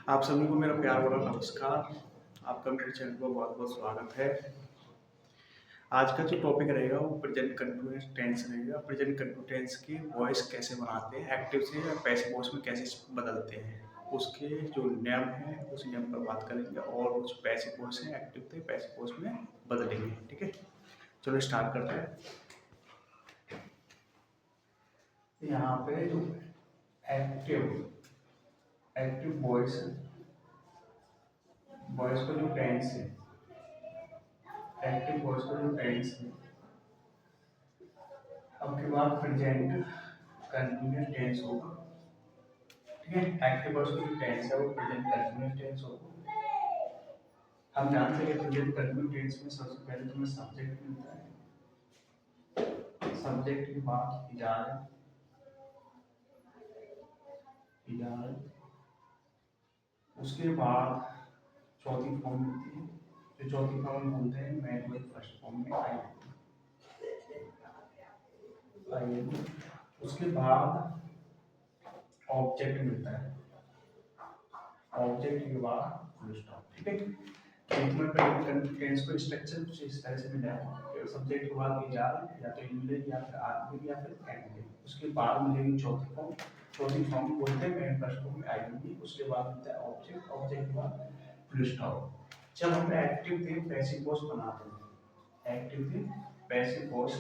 आप सभी को मेरा प्यार भरा नमस्कार। आपका मेरे चैनल पर बहुत बहुत स्वागत है। आज का जो टॉपिक रहेगा वो प्रेजेंट कंटिन्यूअस टेंस रहेगा। प्रेजेंट कंटिन्यूअस टेंस की वॉइस कैसे बनाते हैं, एक्टिव से या पैसिव वॉइस में कैसे बदलते हैं, उसके जो नियम हैं उस नियम पर बात करेंगे और उस पैसिव वॉइस है एक्टिव से पैसिव वॉइस में बदलेंगे। ठीक है, चलो स्टार्ट करते हैं। यहाँ पे जो एक्टिव एक्टिव वॉइस वॉइस का जो टेंस है, एक्टिव वॉइस का जो टेंस है, अब के बाद प्रेजेंट कंटिन्यूअस टेंस होगा। ठीक है, एक्टिव वॉइस का जो टेंस है वो प्रेजेंट कंटिन्यूअस टेंस होगा। हम जानते हैं प्रेजेंट कंटिन्यूअस टेंस में सबसे पहले तुम्हें सब्जेक्ट मिलता है। सब्जेक्ट के बाद इजारा, इजारा, उसके बाद चौथी फॉर्म मिलती है, जो चौथी फॉर्म बोलते हैं मैन वर्ब फर्स्ट फॉर्म में आई। उसके बाद ऑब्जेक्ट मिलता है, ऑब्जेक्ट के बाद फुल स्टॉप। ठीक है, इसमें प्रेजेंट टेंस को स्ट्रक्चर कुछ इस तरह से मिला है। सब्जेक्ट के बाद इजारा या तो इन मिलेगी या फिर आर मिलेगी या फिर एंड मिलेगी। उसके बाद मिलेगी चौथी फॉर्म, चौथी फॉर्म बोलते हैं मेन फर्स्ट फॉर्म में आई मिलेगी। उसके बाद मिलता है ऑब्जेक्ट, ऑब्जेक्ट के बाद फुल स्टॉप। जब हम एक्टिव थे पैसिव वॉइस बनाते हैं, एक्टिव थे पैसिव वॉइस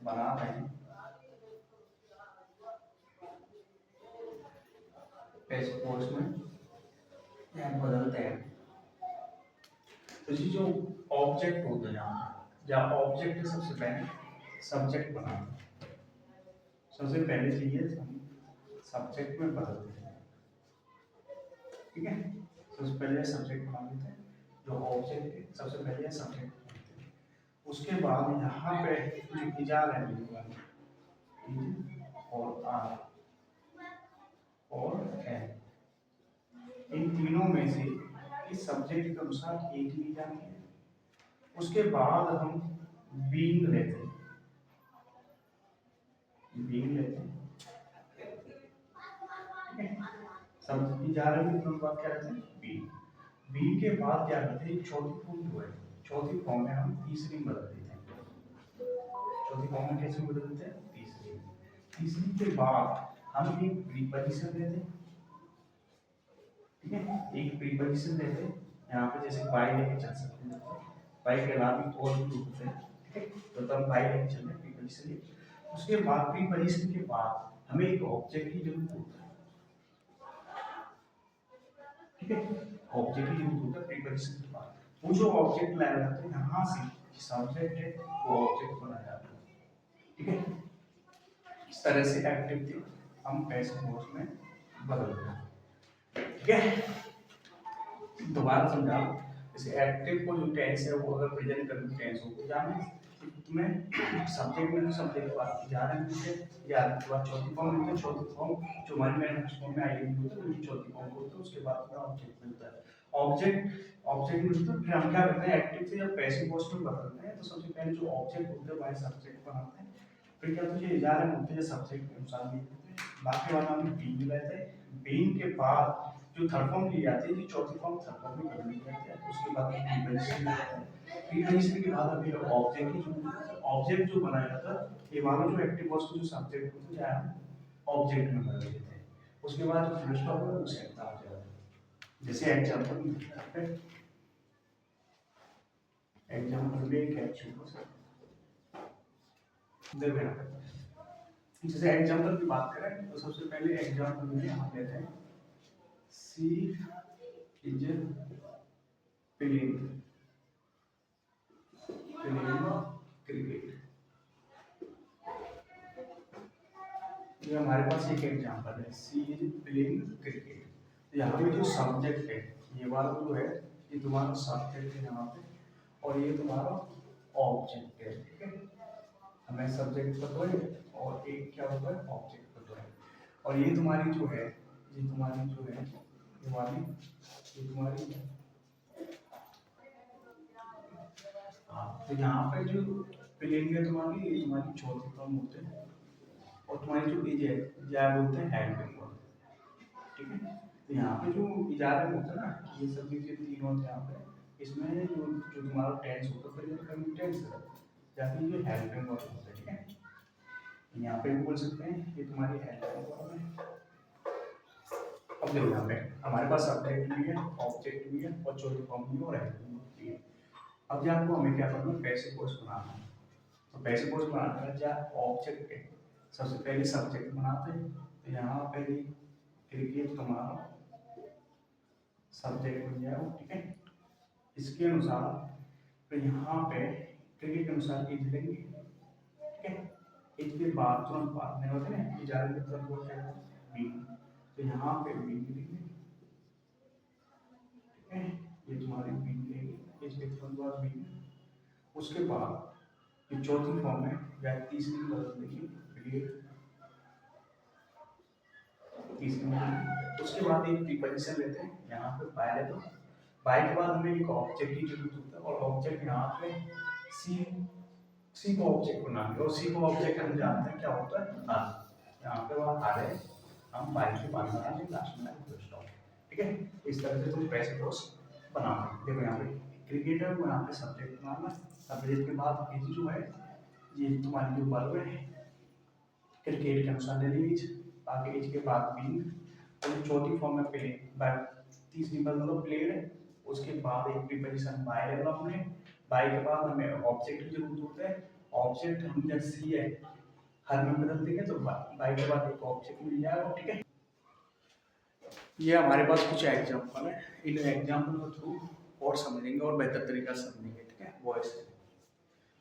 बना रहे हैं, पैसिव वॉइस में बदलते हैं। तो ये जो ऑब्जेक्ट होता है यहाँ, या ऑब्जेक्ट सबसे पहले सब्जेक्ट बनाते हैं। सबसे पहले चाहिए हम सब्जेक्ट में बदलते हैं। ठीक है, सबसे पहले सब्जेक्ट बना लेते हैं। जो ऑब्जेक्ट है सबसे पहले सब्जेक्ट बनाते हैं। उसके बाद यहाँ पे जो इजार है और आर और है, इन तीनों में से इस सब्जेक्ट के अनुसार एक ली जाती है। उसके बाद हम बीइंग लेते हैं, बीइंग लेते हैं। समझ जा रहे हैं हम बात क्या करते हैं बी। बी के बाद क्या करते हैं चौथी फॉर्म जो है, चौथी फॉर्म में हम तीसरी में बदल देते हैं। चौथी फॉर्म में कैसे बदल देते हैं तीसरी। तीसरी के बाद हम एक प्रीपोजिशन लेते हैं। ठीक है, एक प्रीपोजिशन लेते हैं। यहाँ पे जैसे बाय लेके चल सकते हैं, बाय के अलावा भी और भी होते हैं। ठीक है, तो तब बाय लेके चलते हैं प्रीपोजिशन। उसके बाद प्रीपोजिशन के बाद हमें एक ऑब्जेक्ट की जरूरत होती है। ठीक है, ऑब्जेक्ट की जरूरत होता है प्रीपोजिशन के बाद। वो जो ऑब्जेक्ट लाया जाता है यहाँ से सब्जेक्ट है वो ऑब्जेक्ट बनाया जाता है। ठीक है, इस तरह से एक्टिव थे हम पैसिव वॉइस में बदल गए। ठीक है, दोबारा समझा। जैसे एक्टिव को जो टेंस है वो अगर प्रेजेंट कंटिन्यूअस टेंस हो जाए तुम्हें सब्जेक्ट में सब्जेक्ट के बाद जा रहे हैं या के बाद चौथी फॉर्म मिलता है। चौथी फॉर्म जो हमारी मैन फर्स्ट फॉर्म में आइडेंटिटी होता है वही चौथी फॉर्म होता है। उसके बाद में ऑब्जेक्ट मिलता है। ऑब्जेक्ट मिलता है, फिर हम क्या करते हैं एक्टिव से जब पैसिव वॉइस में बदलते हैं तो सबसे पहले जो ऑब्जेक्ट होते हैं वही सब्जेक्ट बनाते हैं। फिर क्या होता है जा रहे होते हैं सब्जेक्ट के अनुसार लिखते हैं। बाकी वाला हम बीइंग लेते हैं। बीइंग के बाद जो थर्ड फॉर्म ली जाती है, जो चौथी फॉर्म थर्ड फॉर्म में बदल जाती है। उसके बाद प्रीपोजिशन लेते हैं। प्रीपोजिशन के बाद अभी ऑब्जेक्ट की जो ऑब्जेक्ट जो बनाया जाता है ये वाला जो एक्टिव वॉइस का जो सब्जेक्ट होता है हम ऑब्जेक्ट में बदल देते हैं। उसके बाद जो फुल स्टॉप है उसे हटा जाता है। जैसे एग्जांपल में एक एक्शन देखो यहाँ पे, जैसे एग्जांपल की बात करें तो सबसे पहले एग्जांपल में हम लेते हैं सी इज प्लेइंग क्रिकेट। ये हमारे पास एक एग्जांपल है सी इज प्लेइंग क्रिकेट। यहाँ पे जो सब्जेक्ट है ये वाला जो है ये तुम्हारा सब्जेक्ट है यहाँ पे, और ये तुम्हारा ऑब्जेक्ट है। ठीक है, हमें सब्जेक्ट पता है और एक क्या होता है ऑब्जेक्ट पता है। और ये तुम्हारी जो है ये तुम्हारी जो है ये तुम्हारी हाँ, तो यहाँ पे जो प्लेइंग है तुम्हारी ये तुम्हारी चौथी फॉर्म होते हैं। और तुम्हारी जो इज है या बोलते हैं हेल्पिंग वर्ब। ठीक है, तो यहाँ पे जो इजारे में होता है ना, ये सब चीजें तीन होते हैं यहाँ पे। इसमें जो जो तुम्हारा टेंस होता है प्रेजेंट कंटिन्यूस है, या फिर ये हेल्पिंग वर्ब होता है, ठीक है। यहाँ पे भी बोल सकते हैं ये तुम्हारी हेल्पिंग वर्ब है। अब देखो यहाँ पे हमारे पास सब्जेक्ट भी है, ऑब्जेक्ट भी है, और चौथी फॉर्म भी और हेल्पिंग वर्ब भी है। अब यहाँ को हमें क्या करना है, पैसिव वॉइस बनाना है। तो पैसिव वॉइस बनाने का क्या ऑब्जेक्ट है, सबसे पहले सब्जेक्ट बनाते हैं। तो यहाँ पे क्रिकेट तुम्हारा सब्जेक्ट बन जाएगा, ठीक है। इसके अनुसार तो यहाँ पे क्रिकेट के अनुसार एज लेंगे, ठीक है। एज के बाद तुरंत बाद में होते हैं इजारे के तुरंत बोलते हैं बीन, तो यहाँ पे बीन लिखेंगे, ठीक है। ये तुम्हारी बीन लेंगे, एज के तुरंत बाद बीन। उसके बाद ये चौथी फॉर्म है या तीसरी बदल देंगे क्रिएट, तीसरी बदल। उसके बाद एक प्रीपोजिशन लेते हैं यहाँ पे बाय ले, तो बाय के बाद हमें एक ऑब्जेक्ट की जरूरत होता है, और ऑब्जेक्ट यहाँ पे सी को ऑब्जेक्ट बनाना है, और सी को ऑब्जेक्ट हम जानते हैं क्या होता है आर। यहाँ पे वह आर है, हम बाय के बाद बनाएंगे लास्ट में फुल स्टॉप, ठीक है। इस तरह से तुम पैसे कोर्स बनाओगे। देखो यहाँ पे क्रिकेटर को यहाँ पे सब्जेक्ट बनाना, सब्जेक्ट के बाद एज जो है ये तुम्हारी जो वर्ब है क्रिकेट के अनुसार ले लीजिए, बाकी एज के बाद बीइंग, और चौथी फॉर्म में प्ले, तीसरी बार मतलब प्लेयर है। उसके बाद एक प्रीपोजिशन बाय लेगा हमने, बाय के बाद हमें ऑब्जेक्ट की जरूरत होता है। ऑब्जेक्ट हम जब सी है हर में बदल देंगे तो बाय के बाद एक ऑब्जेक्ट मिल जाएगा, ठीक है। ये हमारे पास कुछ एग्जांपल है, इन एग्जांपल के थ्रू और समझेंगे और बेहतर तरीका से समझेंगे, ठीक है। वॉइस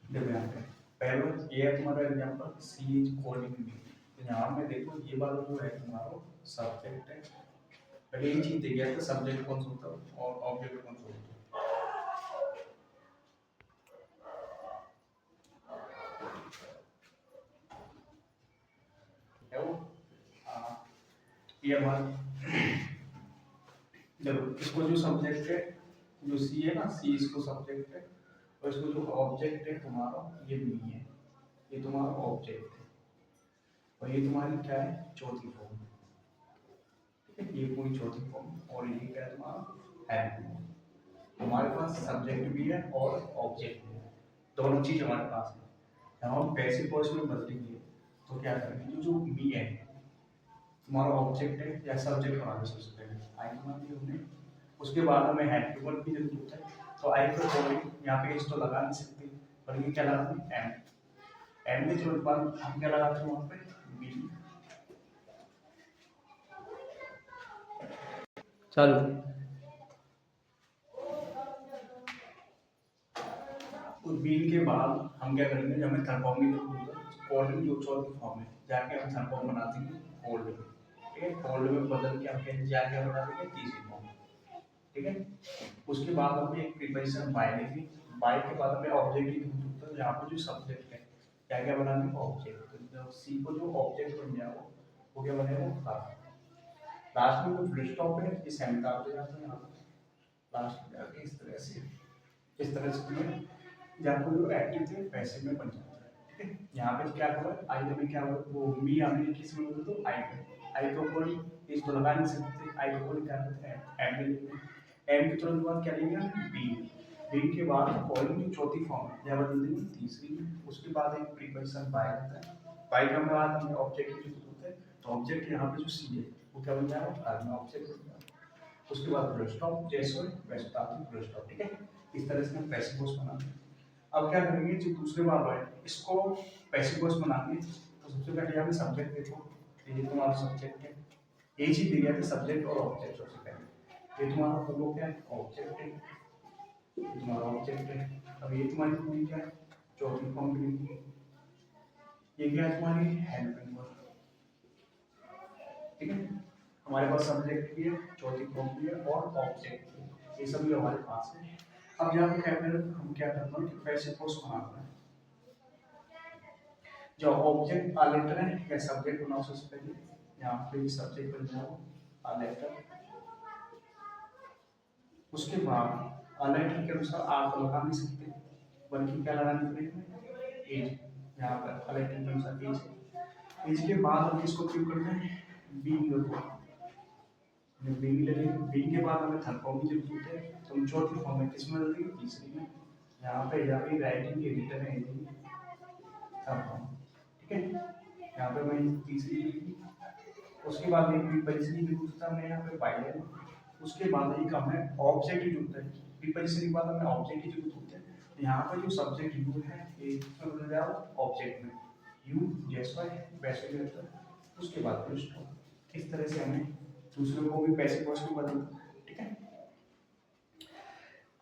देखो यहाँ पे पहले ये है तुम्हारा example, she is calling me. तो यहाँ में देखो ये वाला जो है तुम्हारा सब्जेक्ट है, पहले ये चीज देखिए तो सब्जेक्ट कौन सा होता है और ऑब्जेक्ट कौन सा होता है। है वो ये हमारा देखो इसको जो सब्जेक्ट है जो सी है ना, सी इसको सब्जेक्ट है, और इसको जो ऑब्जेक्ट है तुम्हारा ये मी है, ये तुम्हारा ऑब्जेक्ट है, और ये तुम्हारी क्या है चौथी फॉर्म, ठीक है। ये पूरी चौथी फॉर्म, और ये क्या है तुम्हारा है। हमारे पास सब्जेक्ट भी है और ऑब्जेक्ट भी है, दोनों चीज हमारे पास है। जब हम पैसिव वॉइस में बदलेंगे तो क्या करेंगे, जो जो मी है तुम्हारा ऑब्जेक्ट है या सब्जेक्ट बना दो सबसे पहले, आई बना दी हमने। उसके बाद हमें हेड वर्ब की जरूरत है, तो आई को फॉलोइंग यहाँ पे इस तो लगा नहीं सकती, पर ये क्या लगाते हैं एंड, एंड में तुरंत बाद हम क्या लगाते हैं वहाँ पे बी। चलो उस बीन के बाद हम क्या करेंगे, जब हमें थर्ड फॉर्म की जरूरत है कोल्ड जो चौथी फॉर्म है जाके हम थर्ड फॉर्म बनाते हैं कोल्ड में, ठीक है। कोल्ड में बदल के हम जाके बना देंगे तीसरी फॉर्म, ठीक है। उसके बाद हमें एक प्रीपोजिशन बाय लेंगे, बाय के बाद हमें ऑब्जेक्ट की जरूरत होता है, यहाँ पे जो सब्जेक्ट है क्या क्या बनाने ऑब्जेक्ट, तो सी को जो ऑब्जेक्ट बन जाएगा वो क्या बनेगा लास्ट में जो फुल स्टॉप है ये सेंटर पे जाता है यहाँ पे लास्ट में आके इस तरह से, इस तरह से तुम्हें जहाँ को जो एक्टिव थे पैसिव में बन जाता है, ठीक है। यहाँ पे क्या हुआ आई में क्या हुआ वो मी हमने किस में बोला तो आई को कोई इस तो लगा नहीं सकते, आई को कोई क्या करते हैं एम में लेंगे, एम के तुरंत बाद क्या लेंगे बी, बी के बाद कॉलिंग की चौथी फॉर्म या बदल देंगे तीसरी में। उसके बाद एक प्रीपोजिशन बाय आता है, बाय का बाद हमें ऑब्जेक्ट की जरूरत होता है, तो ऑब्जेक्ट यहाँ पे जो सी है वो क्या बन जाएगा बाद में ऑब्जेक्ट बन जाएगा। उसके बाद फुल स्टॉप जैसे वैसे ताकि फुल स्टॉप, ठीक है। इस तरह से हम पैसिव वॉइस बनाते हैं। अब क्या करेंगे जो दूसरे वाला है इसको पैसिव वॉइस बनाएंगे, तो सबसे पहले यहाँ पे सब्जेक्ट देखो, ये तुम्हारा सब्जेक्ट है, ये चीज दिया है सब्जेक्ट और ऑब्जेक्ट। सबसे पहले ये तुम्हारा फॉलो क्या है ऑब्जेक्ट है, ये तुम्हारा ऑब्जेक्ट है। अब ये तुम्हारी पूरी क्या है चौथी फॉर्म की, ये क्या है तुम्हारी हेल्पिंग वर्ब, ठीक है। हमारे पास सब्जेक्ट भी है, चौथी फॉर्म भी है और ऑब्जेक्ट भी है, ये सभी हमारे पास है। अब यहाँ पे क्या करें हम क्या करते हैं कि पैसिव वॉइस बनाते हैं, जो ऑब्जेक्ट आ लेटर है या सब्जेक्ट बनाओ सबसे पहले, यहाँ पे सब्जेक्ट बन जाओ आ लेटर। उसके बाद आ लेटर के अनुसार आर तो लगा नहीं सकते, बल्कि क्या लगानी पड़ेगी एज, यहाँ पर आ लेटर के अनुसार एज, एज के बाद हम किसको क्यों करते हैं बीइंग को, बीइंग लगेगी, बीइंग के बाद हमें थर्ड फॉर्म की जरूरत है, तो हम चौथी फॉर्म में किसमें बदल देंगे, तीसरी में। यहाँ पे या फिर राइटिंग के रिटर्न है थर्ड फॉर्म, ठीक है। यहाँ पे मैं तीसरी लिखी, उसके बाद एक प्रीपोजिशन की जरूरत है हमें यहाँ पे बाय, उसके बाद एक हमें ऑब्जेक्ट की जरूरत है, प्रीपोजिशन के बाद हमें ऑब्जेक्ट की जरूरत होती है। तो यहाँ पर जो सब्जेक्ट यू है ये इसमें बदल जाएगा ऑब्जेक्ट में, यू जैसा है वैसे ही रहता है, उसके बाद फिर स्टॉप। इस तरह से हमें दूसरों को भी पैसिव वॉइस में बदल, ठीक है।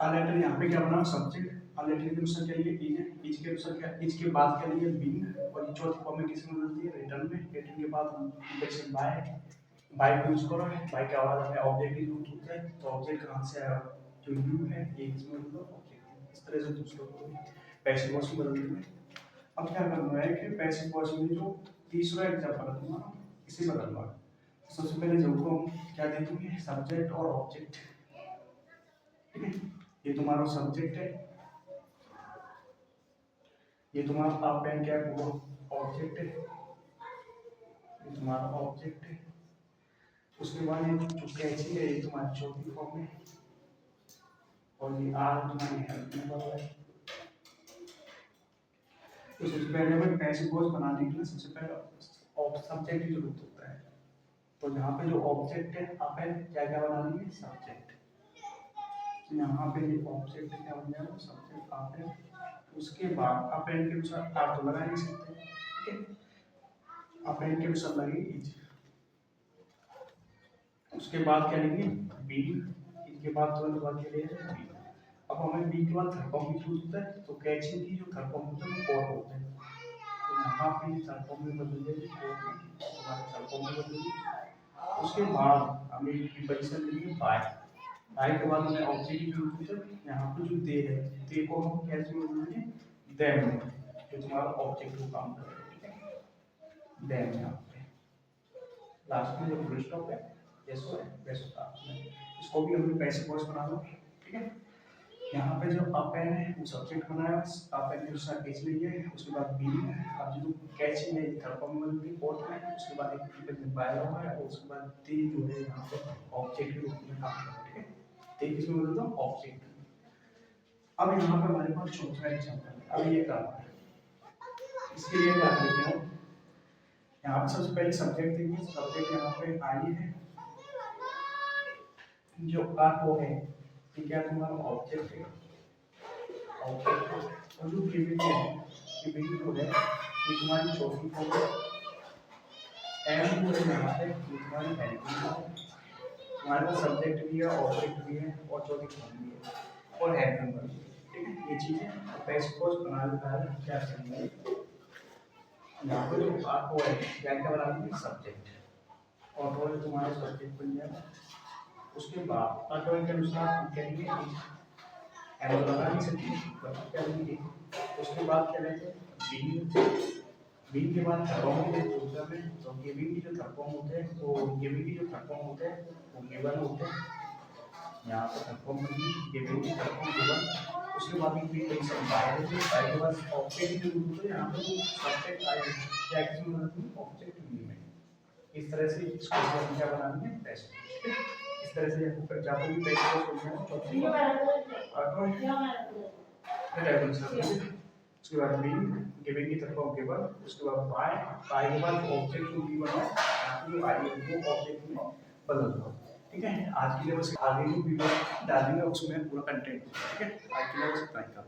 अ लेटर यहाँ पे क्या बना सब्जेक्ट, अ लेटर के अनुसार क्या लिए इज है, इज के अनुसार क्या, इज के बाद क्या लिए बीइंग, और ये चौथी फॉर्म में किसमें बदलती है रिटर्न में, रिटर्न के बाद हम प्रीपोजिशन बाय, बाय को यूज करो, बाय के बाद हमें ऑब्जेक्ट की जरूरत होती है, तो ऑब्जेक्ट कहाँ से आया, जो यू है ये इसमें बदलो ऑब्जेक्ट। इस तरह से दूसरों को पैसिव वॉइस में बदल देंगे। अब क्या करना है कि पैसिव वॉइस में जो तीसरा एग्जांपल दूंगा इसे बदलना। सबसे पहले जब को क्या दे दूंगे सब्जेक्ट और ऑब्जेक्ट, ठीक है। ये तुम्हारा सब्जेक्ट है, ये तुम्हारा आप पेन क्या है ऑब्जेक्ट है, ये तुम्हारा ऑब्जेक्ट है। उसके बाद ये जो कैची है ये तुम्हारी चौथी फॉर्म में, और ये आर तुम्हारी हेल्पिंग वर्ब है। तो सबसे पहले हमें पैसिव वॉइस बनाने के लिए सबसे पहले सब्जेक्ट की जरूरत होता है। तो यहाँ पे जो ऑब्जेक्ट है आप क्या क्या बना लेंगे सब्जेक्ट, तो यहाँ पे ये ऑब्जेक्ट क्या बन जाएगा सब्जेक्ट आप है। उसके बाद आप एन के अनुसार आप तो लगा नहीं सकते, ठीक है, आप एन के अनुसार लगेगी इज। उसके बाद क्या लेंगे बी, इसके बाद तुरंत बाद क्या लेंगे बी। अब हमें बी के बाद थर्ड फॉर्म की जरूरत होता है, तो कैचिंग की जो थर्ड फॉर्म होता है वो और होता है, तो यहाँ पे थर्ड फॉर्म में बदल जाएगी हमारे थर्ड फॉर्म में बदलेगी। उसके बाद हमें प्रीपोजिशन लेंगे बाय, बाय के बाद हमें ऑब्जेक्ट की जरूरत है, यहाँ पे जो दे है दे को हम कैसे बदलेंगे देम में, जो तुम्हारा ऑब्जेक्ट को काम करेगा, ठीक है। देम यहाँ पे लास्ट में जो फुल स्टॉप है जैसो है वैसो था, इसको भी हमने पैसिव वॉइस बना दो, ठीक है। यहाँ पे जो अप एन है वो सब्जेक्ट बनाया, अप एन के अनुसार कैच लिए, उसके बाद बी है, अब जो कैच है थर्ड फॉर्म में भी फोर्थ में, उसके बाद एक प्रीपोजिशन बाय हुआ है, और उसके बाद ती जो है यहाँ पे ऑब्जेक्ट के रूप में काम करता है, ठीक है। ते किसमें बदल दो ऑब्जेक्ट। अब यहाँ पे हमारे पास चौथा एग्जांपल है, अब ये काम है, इसके लिए क्या करते हैं यहाँ पे सबसे पहले सब्जेक्ट देखिए, सब्जेक्ट यहाँ पे आई है, जो आर है ये क्या तुम्हारा ऑब्जेक्ट है, ऑब्जेक्ट है। और जो गिवन है गिवन जो है ये तुम्हारी चौथी फॉर्म है, एम जो है यहाँ पे ये तुम्हारी हेल्पिंग है, तुम्हारे पास सब्जेक्ट भी है ऑब्जेक्ट भी है और चौथी फॉर्म भी है और हेल्पिंग वर्ब, ठीक है। ये चीजें पैसिव वॉइस बना देता है, क्या करेंगे यहाँ पे जो आपको है क्या क्या बना देंगे सब्जेक्ट, और वो तुम्हारा सब्जेक्ट बन जाएगा। उसके बाद ऑटोमेटिक के अनुसार हम कहेंगे एरो लगा नहीं सकते, क्या लेंगे। उसके बाद क्या लेते हैं बी, बी के बाद थर्ड फॉर्म के दूसरा में, तो गिविंग की जो थर्ड फॉर्म होते हैं तो गिविंग की जो थर्ड फॉर्म होते हैं वो गिवन होते हैं, यहाँ पर थर्ड फॉर्म बनी गिविंग की थर्ड फॉर्म गिवन। उसके बाद एक प्रीपोजिशन बाय है, बाय के बाद ऑब्जेक्ट की जरूरत होती है, यहाँ पर वो सब्जेक्ट आए क्या एक्शन बनाते हैं ऑब्जेक्ट में। इस तरह से इसको हम क्या बनाएंगे पैसिव, ठीक है। इस तरह से आपको जाको भी पैसिव वॉइस बोलते हैं चौथी उसके बाद बीइंग गिविंग की तरफ गिवन, उसके बाद बाय, बाय के बाद ऑब्जेक्ट जो बी बना है जो आई है वो ऑब्जेक्ट में बदल दो, ठीक है। आज के लिए बस आगे जो वीडियो डालेंगे उसमें पूरा कंटेंट, ठीक है। आज के लिए बस इतना ही था।